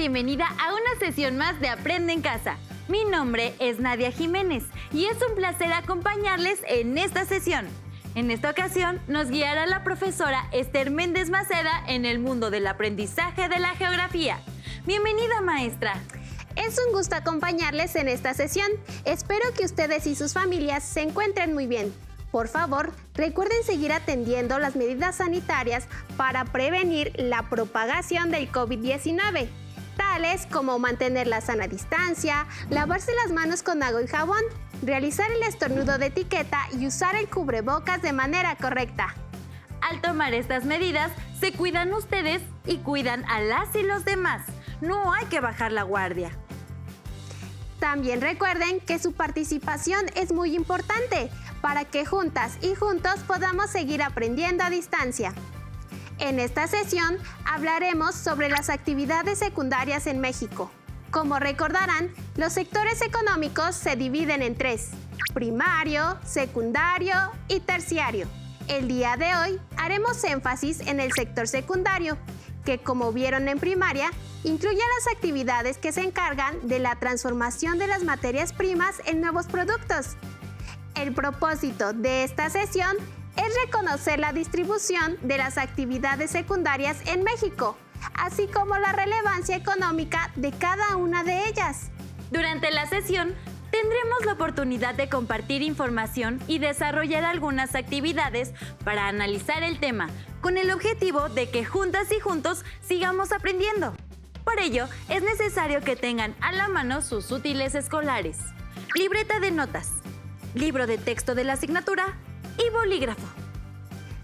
bienvenida a una sesión más de Aprende en Casa. Mi nombre es Nadia Jiménez y es un placer acompañarles en esta sesión. En esta ocasión nos guiará la profesora Esther Méndez Maceda en el mundo del aprendizaje de la geografía. Bienvenida, maestra. Es un gusto acompañarles en esta sesión. Espero que ustedes y sus familias se encuentren muy bien. Por favor, recuerden seguir atendiendo las medidas sanitarias para prevenir la propagación del COVID-19, tales como mantener la sana distancia, lavarse las manos con agua y jabón, realizar el estornudo de etiqueta y usar el cubrebocas de manera correcta. Al tomar estas medidas, se cuidan ustedes y cuidan a las y los demás. No hay que bajar la guardia. También recuerden que su participación es muy importante para que juntas y juntos podamos seguir aprendiendo a distancia. En esta sesión hablaremos sobre las actividades secundarias en México. Como recordarán, los sectores económicos se dividen en tres: primario, secundario y terciario. El día de hoy haremos énfasis en el sector secundario, que como vieron en primaria, incluye las actividades que se encargan de la transformación de las materias primas en nuevos productos. El propósito de esta sesión es reconocer la distribución de las actividades secundarias en México, así como la relevancia económica de cada una de ellas. Durante la sesión, tendremos la oportunidad de compartir información y desarrollar algunas actividades para analizar el tema, con el objetivo de que juntas y juntos sigamos aprendiendo. Por ello, es necesario que tengan a la mano sus útiles escolares, libreta de notas, libro de texto de la asignatura y bolígrafo.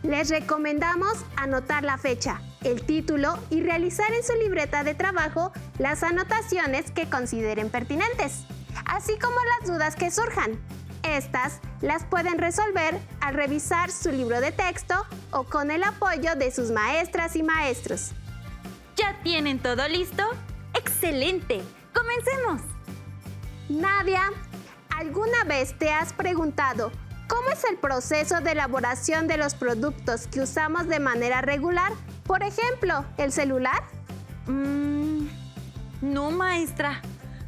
Les recomendamos anotar la fecha, el título y realizar en su libreta de trabajo las anotaciones que consideren pertinentes, así como las dudas que surjan. Estas las pueden resolver al revisar su libro de texto o con el apoyo de sus maestras y maestros. ¿Ya tienen todo listo? ¡Excelente! ¡Comencemos! Nadia, ¿alguna vez te has preguntado cómo es el proceso de elaboración de los productos que usamos de manera regular? Por ejemplo, ¿el celular? No, maestra.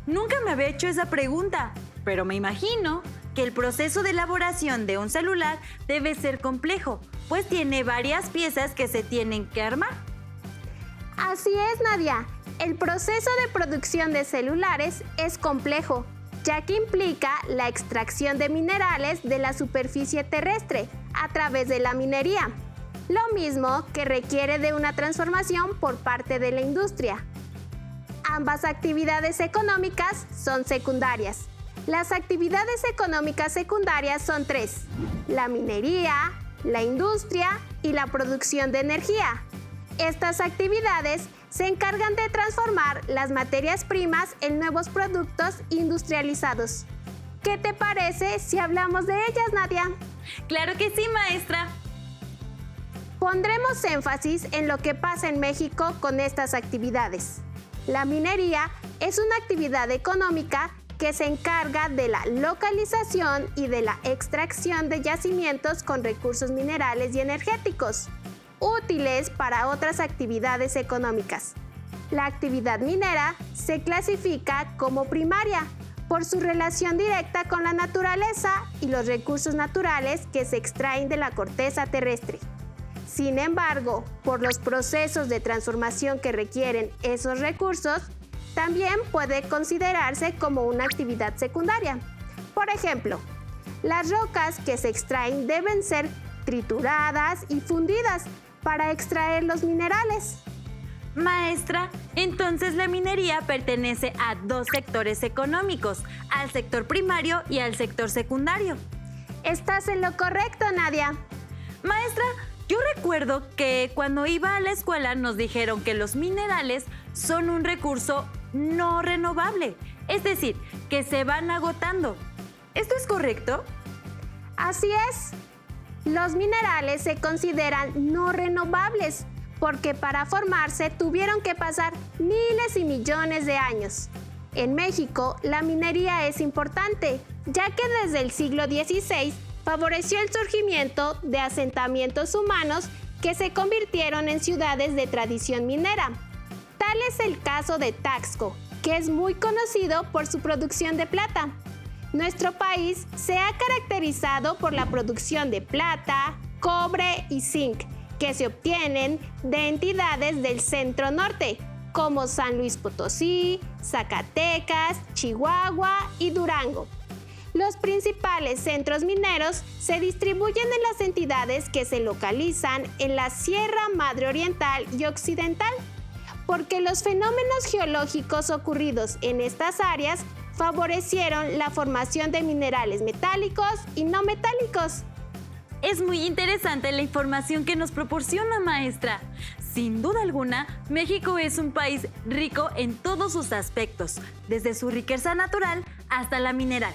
Nunca me había hecho esa pregunta, pero me imagino que el proceso de elaboración de un celular debe ser complejo, pues tiene varias piezas que se tienen que armar. Así es, Nadia. El proceso de producción de celulares es complejo, ya que implica la extracción de minerales de la superficie terrestre a través de la minería, lo mismo que requiere de una transformación por parte de la industria. Ambas actividades económicas son secundarias. Las actividades económicas secundarias son tres: la minería, la industria y la producción de energía. Estas actividades se encargan de transformar las materias primas en nuevos productos industrializados. ¿Qué te parece si hablamos de ellas, Nadia? ¡Claro que sí, maestra! Pondremos énfasis en lo que pasa en México con estas actividades. La minería es una actividad económica que se encarga de la localización y de la extracción de yacimientos con recursos minerales y energéticos, útiles para otras actividades económicas. La actividad minera se clasifica como primaria por su relación directa con la naturaleza y los recursos naturales que se extraen de la corteza terrestre. Sin embargo, por los procesos de transformación que requieren esos recursos, también puede considerarse como una actividad secundaria. Por ejemplo, las rocas que se extraen deben ser trituradas y fundidas para extraer los minerales. Maestra, entonces la minería pertenece a dos sectores económicos, al sector primario y al sector secundario. Estás en lo correcto, Nadia. Maestra, yo recuerdo que cuando iba a la escuela nos dijeron que los minerales son un recurso no renovable, es decir, que se van agotando. ¿Esto es correcto? Así es. Los minerales se consideran no renovables porque para formarse tuvieron que pasar miles y millones de años. En México, la minería es importante, ya que desde el siglo XVI favoreció el surgimiento de asentamientos humanos que se convirtieron en ciudades de tradición minera. Tal es el caso de Taxco, que es muy conocido por su producción de plata. Nuestro país se ha caracterizado por la producción de plata, cobre y zinc, que se obtienen de entidades del centro norte, como San Luis Potosí, Zacatecas, Chihuahua y Durango. Los principales centros mineros se distribuyen en las entidades que se localizan en la Sierra Madre Oriental y Occidental, porque los fenómenos geológicos ocurridos en estas áreas favorecieron la formación de minerales metálicos y no metálicos. Es muy interesante la información que nos proporciona, maestra. Sin duda alguna, México es un país rico en todos sus aspectos, desde su riqueza natural hasta la mineral.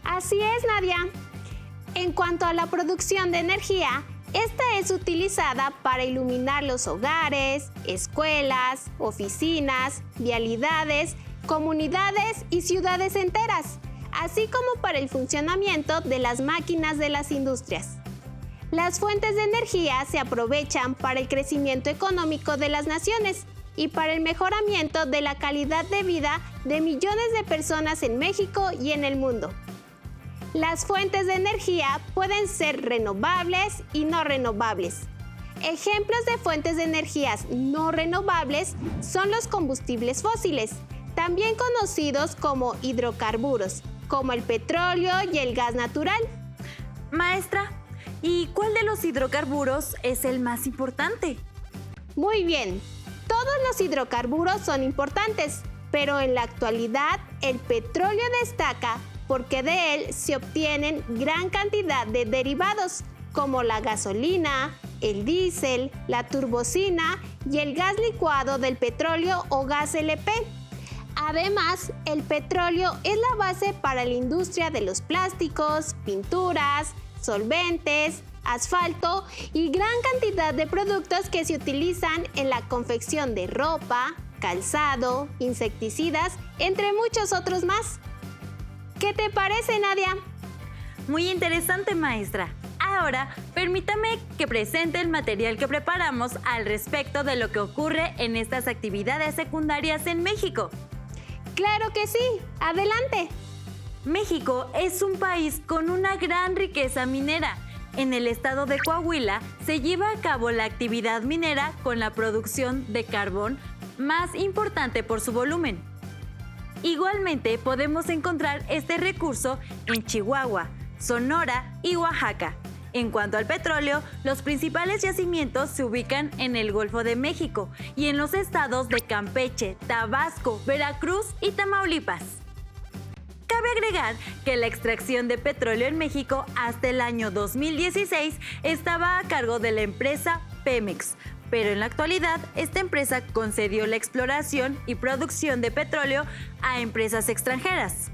Así es, Nadia. En cuanto a la producción de energía, esta es utilizada para iluminar los hogares, escuelas, oficinas, vialidades, comunidades y ciudades enteras, así como para el funcionamiento de las máquinas de las industrias. Las fuentes de energía se aprovechan para el crecimiento económico de las naciones y para el mejoramiento de la calidad de vida de millones de personas en México y en el mundo. Las fuentes de energía pueden ser renovables y no renovables. Ejemplos de fuentes de energías no renovables son los combustibles fósiles, también conocidos como hidrocarburos, como el petróleo y el gas natural. Maestra, ¿y cuál de los hidrocarburos es el más importante? Muy bien, todos los hidrocarburos son importantes, pero en la actualidad el petróleo destaca porque de él se obtienen gran cantidad de derivados, como la gasolina, el diésel, la turbocina y el gas licuado del petróleo o gas LP. Además, el petróleo es la base para la industria de los plásticos, pinturas, solventes, asfalto y gran cantidad de productos que se utilizan en la confección de ropa, calzado, insecticidas, entre muchos otros más. ¿Qué te parece, Nadia? Muy interesante, maestra. Ahora, permítame que presente el material que preparamos al respecto de lo que ocurre en estas actividades secundarias en México. ¡Claro que sí! ¡Adelante! México es un país con una gran riqueza minera. En el estado de Coahuila se lleva a cabo la actividad minera con la producción de carbón más importante por su volumen. Igualmente podemos encontrar este recurso en Chihuahua, Sonora y Oaxaca. En cuanto al petróleo, los principales yacimientos se ubican en el Golfo de México y en los estados de Campeche, Tabasco, Veracruz y Tamaulipas. Cabe agregar que la extracción de petróleo en México hasta el año 2016 estaba a cargo de la empresa Pemex, pero en la actualidad esta empresa concedió la exploración y producción de petróleo a empresas extranjeras.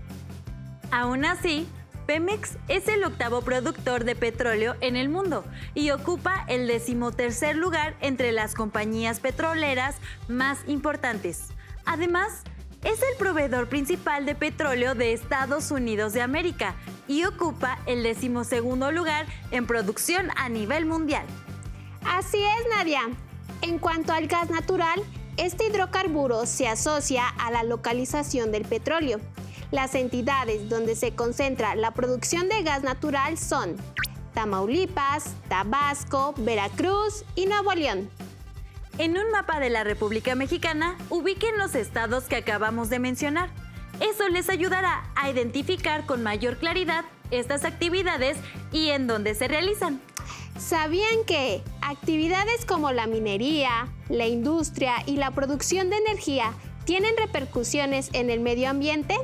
Aún así, Pemex es el octavo productor de petróleo en el mundo y ocupa el 13º lugar entre las compañías petroleras más importantes. Además, es el proveedor principal de petróleo de Estados Unidos de América y ocupa el 12º lugar en producción a nivel mundial. Así es, Nadia. En cuanto al gas natural, este hidrocarburo se asocia a la localización del petróleo. Las entidades donde se concentra la producción de gas natural son Tamaulipas, Tabasco, Veracruz y Nuevo León. En un mapa de la República Mexicana, ubiquen los estados que acabamos de mencionar. Eso les ayudará a identificar con mayor claridad estas actividades y en dónde se realizan. ¿Sabían que actividades como la minería, la industria y la producción de energía tienen repercusiones en el medio ambiente?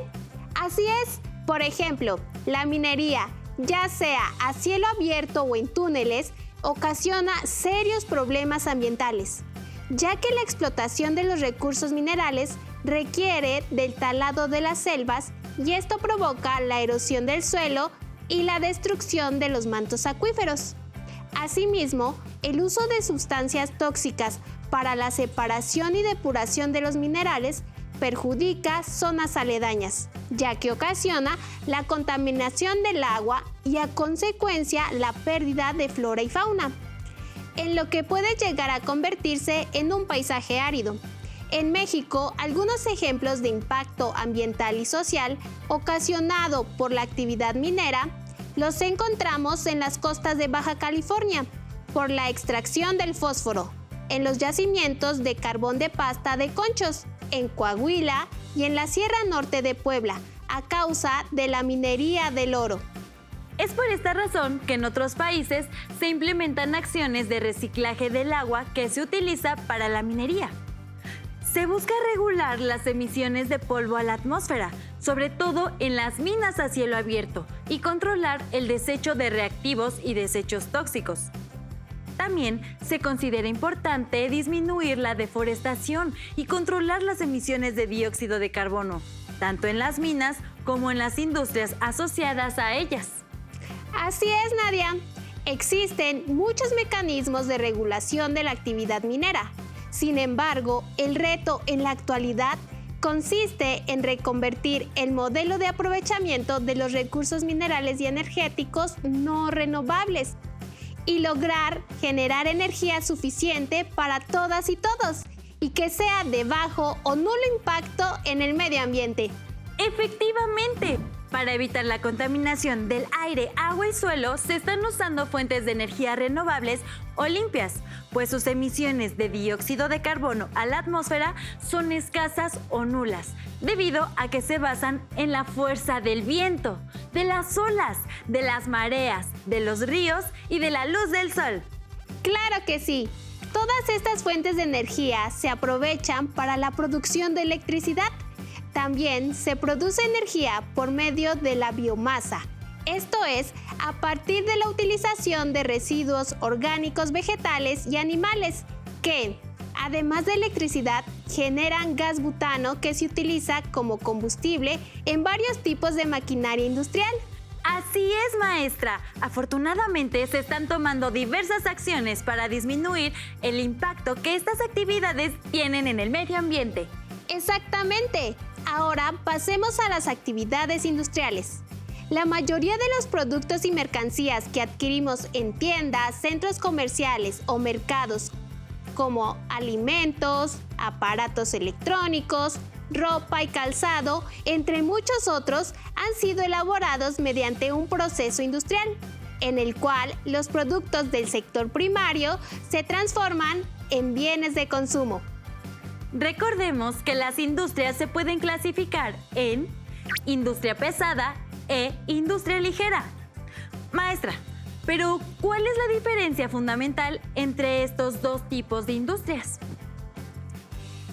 Así es, por ejemplo, la minería, ya sea a cielo abierto o en túneles, ocasiona serios problemas ambientales, ya que la explotación de los recursos minerales requiere del talado de las selvas y esto provoca la erosión del suelo y la destrucción de los mantos acuíferos. Asimismo, el uso de sustancias tóxicas para la separación y depuración de los minerales perjudica zonas aledañas, ya que ocasiona la contaminación del agua y a consecuencia la pérdida de flora y fauna, en lo que puede llegar a convertirse en un paisaje árido. En México, algunos ejemplos de impacto ambiental y social ocasionado por la actividad minera los encontramos en las costas de Baja California, por la extracción del fósforo, en los yacimientos de carbón de pasta de Conchos, en Coahuila y en la Sierra Norte de Puebla, a causa de la minería del oro. Es por esta razón que en otros países se implementan acciones de reciclaje del agua que se utiliza para la minería. Se busca regular las emisiones de polvo a la atmósfera, sobre todo en las minas a cielo abierto, y controlar el desecho de reactivos y desechos tóxicos. También se considera importante disminuir la deforestación y controlar las emisiones de dióxido de carbono, tanto en las minas como en las industrias asociadas a ellas. Así es, Nadia. Existen muchos mecanismos de regulación de la actividad minera. Sin embargo, el reto en la actualidad consiste en reconvertir el modelo de aprovechamiento de los recursos minerales y energéticos no renovables y lograr generar energía suficiente para todas y todos y que sea de bajo o nulo impacto en el medio ambiente. ¡Efectivamente! Para evitar la contaminación del aire, agua y suelo, se están usando fuentes de energía renovables o limpias, pues sus emisiones de dióxido de carbono a la atmósfera son escasas o nulas, debido a que se basan en la fuerza del viento, de las olas, de las mareas, de los ríos y de la luz del sol. ¡Claro que sí! Todas estas fuentes de energía se aprovechan para la producción de electricidad. También se produce energía por medio de la biomasa, esto es, a partir de la utilización de residuos orgánicos vegetales y animales, que, además de electricidad, generan gas butano que se utiliza como combustible en varios tipos de maquinaria industrial. Así es, maestra. Afortunadamente se están tomando diversas acciones para disminuir el impacto que estas actividades tienen en el medio ambiente. Exactamente. Ahora pasemos a las actividades industriales. La mayoría de los productos y mercancías que adquirimos en tiendas, centros comerciales o mercados, como alimentos, aparatos electrónicos, ropa y calzado, entre muchos otros, han sido elaborados mediante un proceso industrial, en el cual los productos del sector primario se transforman en bienes de consumo. Recordemos que las industrias se pueden clasificar en industria pesada e industria ligera. Maestra, pero ¿cuál es la diferencia fundamental entre estos dos tipos de industrias?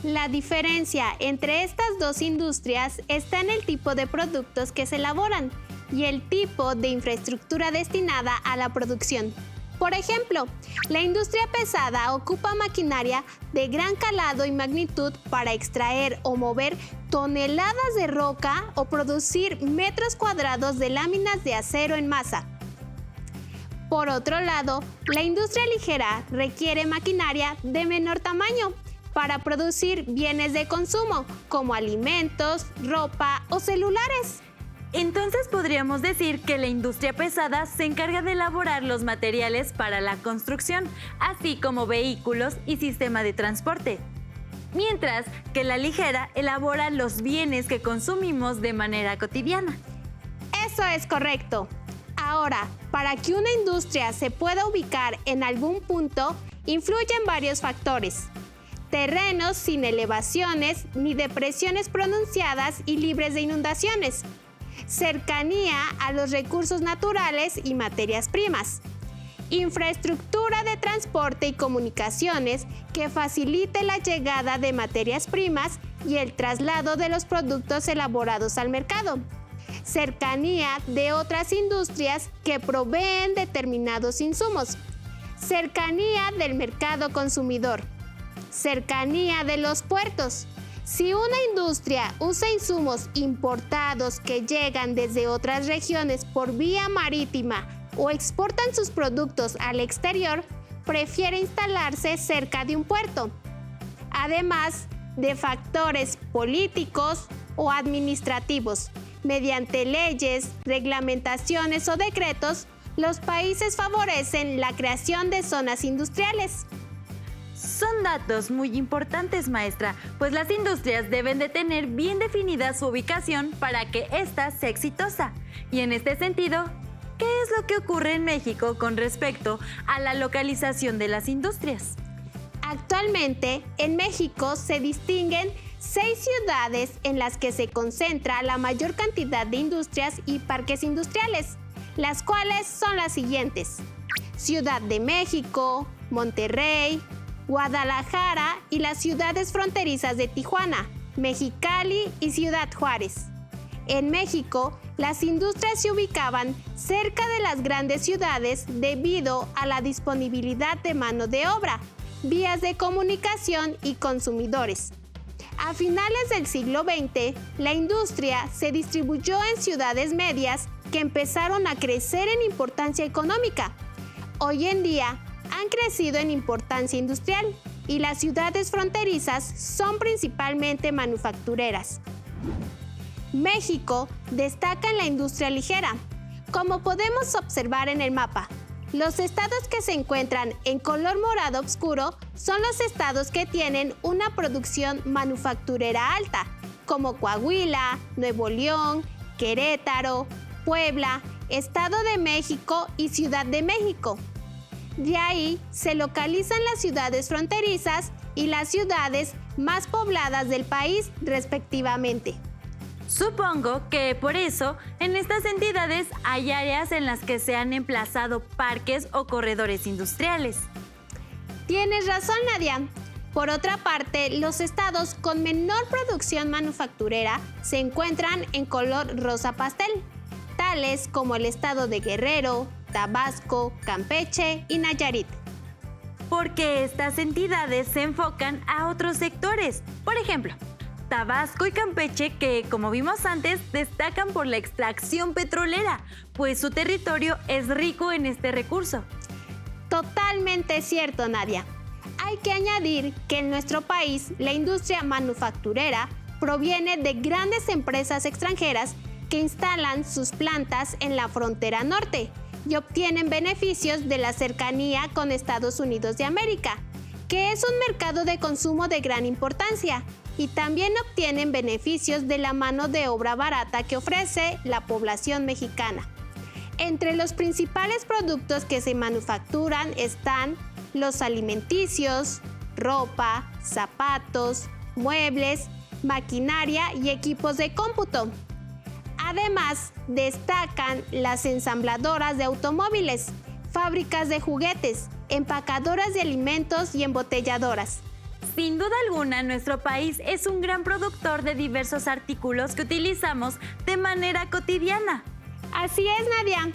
La diferencia entre estas dos industrias está en el tipo de productos que se elaboran y el tipo de infraestructura destinada a la producción. Por ejemplo, la industria pesada ocupa maquinaria de gran calado y magnitud para extraer o mover toneladas de roca o producir metros cuadrados de láminas de acero en masa. Por otro lado, la industria ligera requiere maquinaria de menor tamaño para producir bienes de consumo, como alimentos, ropa o celulares. Entonces podríamos decir que la industria pesada se encarga de elaborar los materiales para la construcción, así como vehículos y sistema de transporte, mientras que la ligera elabora los bienes que consumimos de manera cotidiana. Eso es correcto. Ahora, para que una industria se pueda ubicar en algún punto, influyen varios factores. Terrenos sin elevaciones ni depresiones pronunciadas y libres de inundaciones. Cercanía a los recursos naturales y materias primas. Infraestructura de transporte y comunicaciones que facilite la llegada de materias primas y el traslado de los productos elaborados al mercado. Cercanía de otras industrias que proveen determinados insumos. Cercanía del mercado consumidor. Cercanía de los puertos. Si una industria usa insumos importados que llegan desde otras regiones por vía marítima o exportan sus productos al exterior, prefiere instalarse cerca de un puerto. Además de factores políticos o administrativos, mediante leyes, reglamentaciones o decretos, los países favorecen la creación de zonas industriales. Son datos muy importantes, maestra, pues las industrias deben de tener bien definida su ubicación para que ésta sea exitosa. Y en este sentido, ¿qué es lo que ocurre en México con respecto a la localización de las industrias? Actualmente, en México se distinguen 6 ciudades en las que se concentra la mayor cantidad de industrias y parques industriales, las cuales son las siguientes: Ciudad de México, Monterrey, Guadalajara y las ciudades fronterizas de Tijuana, Mexicali y Ciudad Juárez. En México, las industrias se ubicaban cerca de las grandes ciudades debido a la disponibilidad de mano de obra, vías de comunicación y consumidores. A finales del siglo XX, la industria se distribuyó en ciudades medias que empezaron a crecer en importancia económica. Hoy en día, han crecido en importancia industrial y las ciudades fronterizas son principalmente manufactureras. México destaca en la industria ligera. Como podemos observar en el mapa, los estados que se encuentran en color morado oscuro son los estados que tienen una producción manufacturera alta, como Coahuila, Nuevo León, Querétaro, Puebla, Estado de México y Ciudad de México. De ahí se localizan las ciudades fronterizas y las ciudades más pobladas del país, respectivamente. Supongo que por eso en estas entidades hay áreas en las que se han emplazado parques o corredores industriales. Tienes razón, Nadia. Por otra parte, los estados con menor producción manufacturera se encuentran en color rosa pastel, tales como el estado de Guerrero, Tabasco, Campeche y Nayarit. Porque estas entidades se enfocan a otros sectores. Por ejemplo, Tabasco y Campeche, que como vimos antes, destacan por la extracción petrolera, pues su territorio es rico en este recurso. Totalmente cierto, Nadia. Hay que añadir que en nuestro país la industria manufacturera proviene de grandes empresas extranjeras que instalan sus plantas en la frontera norte y obtienen beneficios de la cercanía con Estados Unidos de América, que es un mercado de consumo de gran importancia, y también obtienen beneficios de la mano de obra barata que ofrece la población mexicana. Entre los principales productos que se manufacturan están los alimenticios, ropa, zapatos, muebles, maquinaria y equipos de cómputo. Además, destacan las ensambladoras de automóviles, fábricas de juguetes, empacadoras de alimentos y embotelladoras. Sin duda alguna, nuestro país es un gran productor de diversos artículos que utilizamos de manera cotidiana. Así es, Nadia.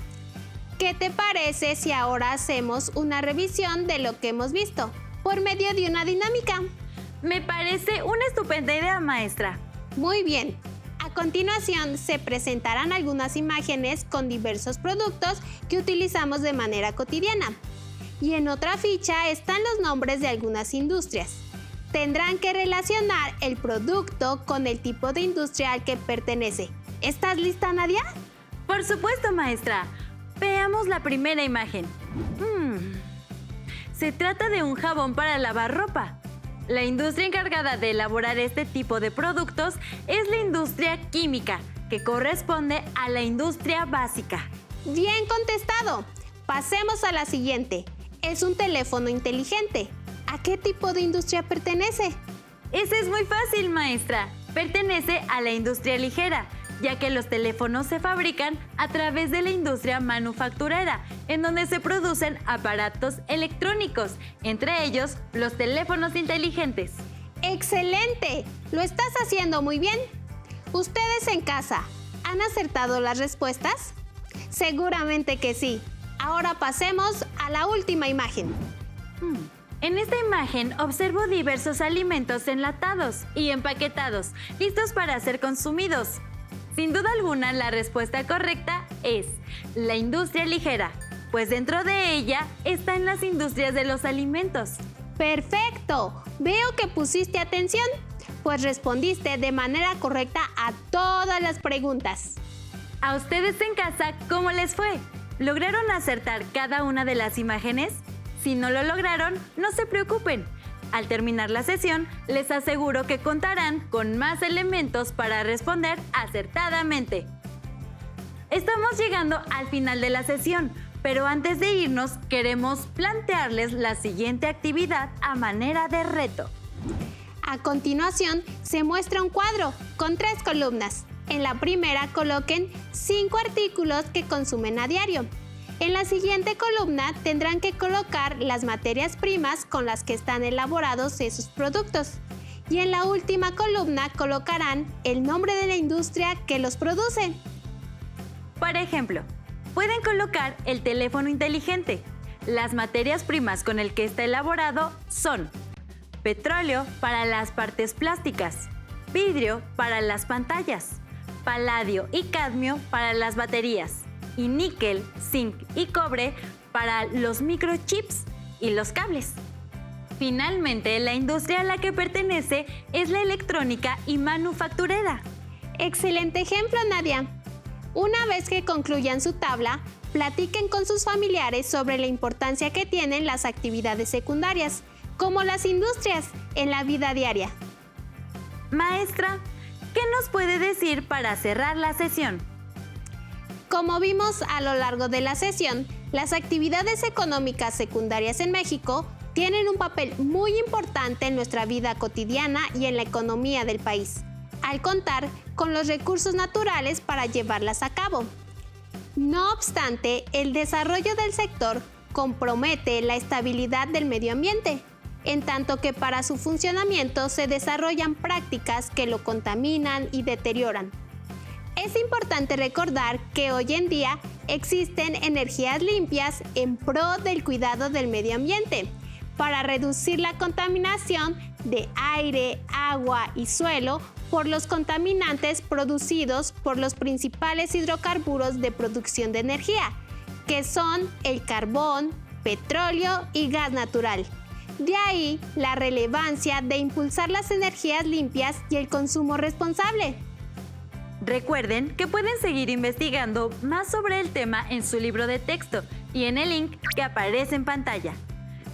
¿Qué te parece si ahora hacemos una revisión de lo que hemos visto por medio de una dinámica? Me parece una estupenda idea, maestra. Muy bien. A continuación se presentarán algunas imágenes con diversos productos que utilizamos de manera cotidiana. Y en otra ficha están los nombres de algunas industrias. Tendrán que relacionar el producto con el tipo de industria al que pertenece. ¿Estás lista, Nadia? Por supuesto, maestra. Veamos la primera imagen. Se trata de un jabón para lavar ropa. La industria encargada de elaborar este tipo de productos es la industria química, que corresponde a la industria básica. Bien contestado. Pasemos a la siguiente. Es un teléfono inteligente. ¿A qué tipo de industria pertenece? Ese es muy fácil, maestra. Pertenece a la industria ligera, ya que los teléfonos se fabrican a través de la industria manufacturera, en donde se producen aparatos electrónicos, entre ellos los teléfonos inteligentes. ¡Excelente! Lo estás haciendo muy bien. ¿Ustedes en casa han acertado las respuestas? Seguramente que sí. Ahora pasemos a la última imagen. En esta imagen observo diversos alimentos enlatados y empaquetados, listos para ser consumidos. Sin duda alguna, la respuesta correcta es la industria ligera, pues dentro de ella están las industrias de los alimentos. ¡Perfecto! Veo que pusiste atención, pues respondiste de manera correcta a todas las preguntas. ¿A ustedes en casa cómo les fue? ¿Lograron acertar cada una de las imágenes? Si no lo lograron, no se preocupen. Al terminar la sesión, les aseguro que contarán con más elementos para responder acertadamente. Estamos llegando al final de la sesión, pero antes de irnos queremos plantearles la siguiente actividad a manera de reto. A continuación, se muestra un cuadro con 3 columnas. En la primera coloquen 5 artículos que consumen a diario. En la siguiente columna tendrán que colocar las materias primas con las que están elaborados esos productos. Y en la última columna colocarán el nombre de la industria que los produce. Por ejemplo, pueden colocar el teléfono inteligente. Las materias primas con el que está elaborado son petróleo para las partes plásticas, vidrio para las pantallas, paladio y cadmio para las baterías, y níquel, zinc y cobre para los microchips y los cables. Finalmente, la industria a la que pertenece es la electrónica y manufacturera. Excelente ejemplo, Nadia. Una vez que concluyan su tabla, platiquen con sus familiares sobre la importancia que tienen las actividades secundarias, como las industrias, en la vida diaria. Maestra, ¿qué nos puede decir para cerrar la sesión? Como vimos a lo largo de la sesión, las actividades económicas secundarias en México tienen un papel muy importante en nuestra vida cotidiana y en la economía del país, al contar con los recursos naturales para llevarlas a cabo. No obstante, el desarrollo del sector compromete la estabilidad del medio ambiente, en tanto que para su funcionamiento se desarrollan prácticas que lo contaminan y deterioran. Es importante recordar que hoy en día existen energías limpias en pro del cuidado del medio ambiente, para reducir la contaminación de aire, agua y suelo por los contaminantes producidos por los principales hidrocarburos de producción de energía, que son el carbón, petróleo y gas natural. De ahí la relevancia de impulsar las energías limpias y el consumo responsable. Recuerden que pueden seguir investigando más sobre el tema en su libro de texto y en el link que aparece en pantalla.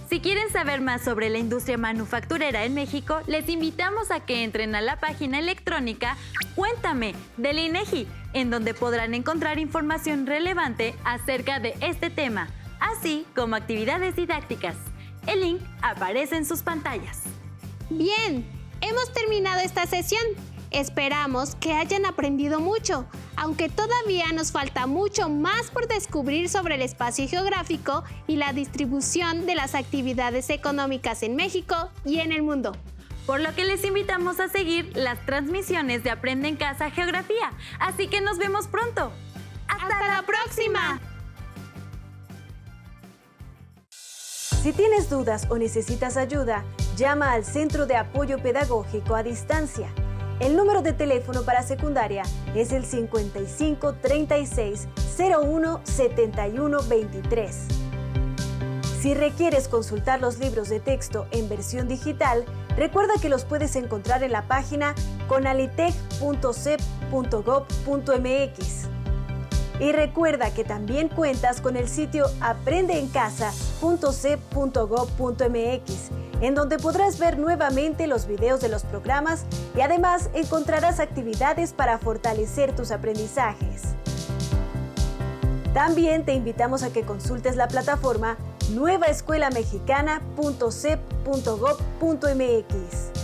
Si quieren saber más sobre la industria manufacturera en México, les invitamos a que entren a la página electrónica Cuéntame del INEGI, en donde podrán encontrar información relevante acerca de este tema, así como actividades didácticas. El link aparece en sus pantallas. Bien, hemos terminado esta sesión. Esperamos que hayan aprendido mucho, aunque todavía nos falta mucho más por descubrir sobre el espacio geográfico y la distribución de las actividades económicas en México y en el mundo. Por lo que les invitamos a seguir las transmisiones de Aprende en Casa Geografía. Así que nos vemos pronto. ¡Hasta la próxima! Si tienes dudas o necesitas ayuda, llama al Centro de Apoyo Pedagógico a Distancia. El número de teléfono para secundaria es el 55 36 01 71 23. Si requieres consultar los libros de texto en versión digital, recuerda que los puedes encontrar en la página conalitec.cep.gov.mx. Y recuerda que también cuentas con el sitio aprendeencasa.cep.gov.mx, en donde podrás ver nuevamente los videos de los programas y además encontrarás actividades para fortalecer tus aprendizajes. También te invitamos a que consultes la plataforma nuevaescuelamexicana.cep.gov.mx.